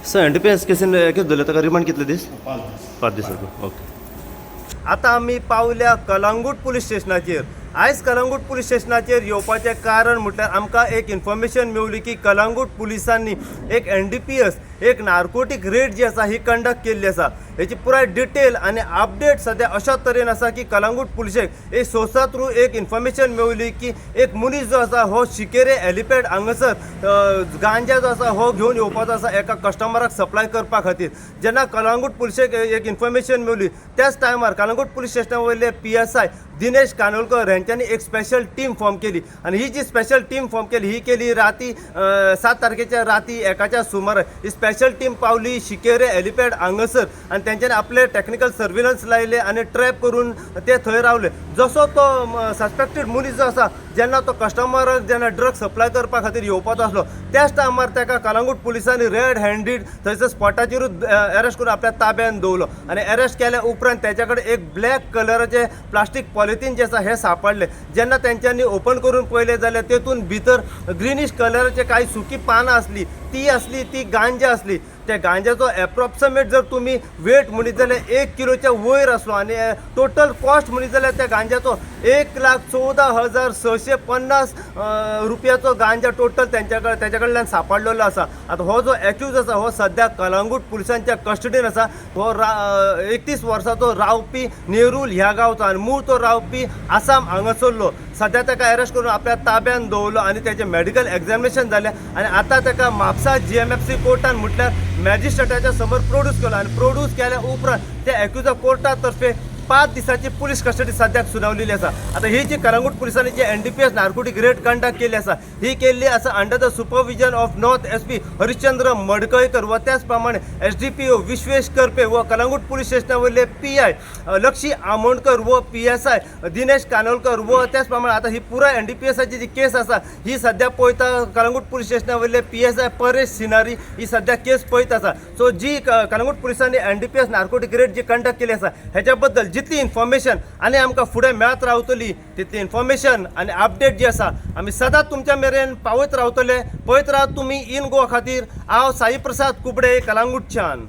Sir NDPS casein दवरले ताका remand कितले दीस? 5 दीस. ओके. आता आमी पावल्या कलंगूट पुलीस स्टेशनाचेर. आयज कलंगूट पुलीस स्टेशनाचेर येवपाचें कारण म्हटल्यार आमकां एक इन्फॉर्मेशन मेवली की कलंगूट पुलिसांनी एक एनडीपीएस एक नार्कोटीक रेड जी आसा ही कंडक्ट केल्ली आसा. हेची पुराय डिटेल आनी अपडेट सद्या अशा तरेन आसा की कलंगूट पुलिशेक एक सोर्सा थ्रू एक इन्फॉर्मेशन मेवली की एक मनीस जो आसा हो शिकेरे हेलिपॅड हांगासर गांजा जो आसा हो घेवन येवपाचो आसा एका कस्टमराक सप्लाय करपा खातीर. जेन्ना कलंगूट पुलिशेक एक इन्फॉर्मेशन मेवली त्याच टायमार कलंगूट पुलीस स्टेशना वयले PSI दिनेश कानोलकर हांच्यांनी एक स्पेशल टीम फॉर्म केली आनी ही जी स्पेशल टीम फॉर्म केली ही केली राती 7 तारखेच्या राती 1च्या सुमार ही स्पेशल टीम पावली शिकेरे हेलिपॅड हांगासर आनी तेंच्यांनी आपले टेक्निकल सर्विलन्स लायले आनी ट्रॅप करून ते थंय रावले. जसो तो सस्पेक्टेड मनीस जो आसा जेन्ना तो कस्टमराक जेन्ना ड्रग सप्लाय करपा खातीर येवपाचो आसलो त्याच टायमार ताका कलंगूट पुलिसांनी रेड हँडीड थंयसर स्पॉटाचेरूच अरेस्ट करून आपल्या ताब्यान दवरलो आनी अरेस्ट केल्या उपरांत त्याच्या कडेन एक ब्लॅक कलराचे प्लास्टीक पॉलिथीन जे आसा हे सापडले. जेन्ना तेंच्यांनी ओपन करून पळयले जाल्यार तेतून भितर ग्रीनिश कलराचे काही सुकी पानां आसली ती गांजा आसली. त्या गांजाचो एप्रॉक्सिमेट जर तुम्ही वेट म्हणीत जाल्यार 1 किलोच्या वयर आसलो आनी टोटल कॉस्ट म्हणीत जाल्यार त्या गांजाचो 1,14,650 रुपयाचो गांजा टोटल तेच्या कडल्यान सापडलेलो आसा. आता हो जो एक्यूज आसा हो सद्या कलंगूट पुलिसांच्या कस्टडीन आसा. हो 31 वर्साचो रावपी नेरूल ह्या गांवचो आनी मूळ तो रावपी आसाम हांगासरलो. सद्या ताका अरेस्ट करून आपल्या ताब्यान दवरलो आनी तेचें मेडिकल एक्झामिनेशन जालें आनी आतां ताका म्हापसा GMFC कोर्टान म्हटल्यार मॅजिस्ट्रेटाच्या समोर प्रोड्यूस केलो आनी प्रोड्यूस केल्या उपरांत त्या एक्युजा कोर्टा तर्फे 5 दिसाची पुलीस कस्टडी सद्याक सुनावलेली आसा. आता ही जी कलंगूट पुलिसांनी जी NDPS नार्कोटीक रेड कंडक्ट केली आसा ही केल्ली आसा under the supervision of north SP Harishchandra Madkaikar व त्याच प्रमाणे SDPO विश्वेश करपे व कलंगूट पुलीस स्टेशना वयले PI लक्षी आमोणकर व PSI दिनेश कानोलकर व त्याच प्रमाणे आता ही पुराय NDPSची जी केस आसा ही सद्या पळयता कलंगूट पुलीस स्टेशना वयले PSI परेश सिनारी ही सद्या केस पळयत आसा. सो जी कलंगूट पुलिसांनी NDPS नार्कोटीक रेड जी कंडक्ट केली आसा हेच्या बद्दल जितली इन्फॉर्मेशन आनी आमकां फुडें मेळत रावतली तितली इन्फॉर्मेशन आनी अपडेट जी आसा आमी सदांच तुमच्या मेरेन पावयत रावतले. पळयत रावत तुमी इन गोवा खातीर. हांव साई प्रसाद कुबडे कलंगूटच्यान.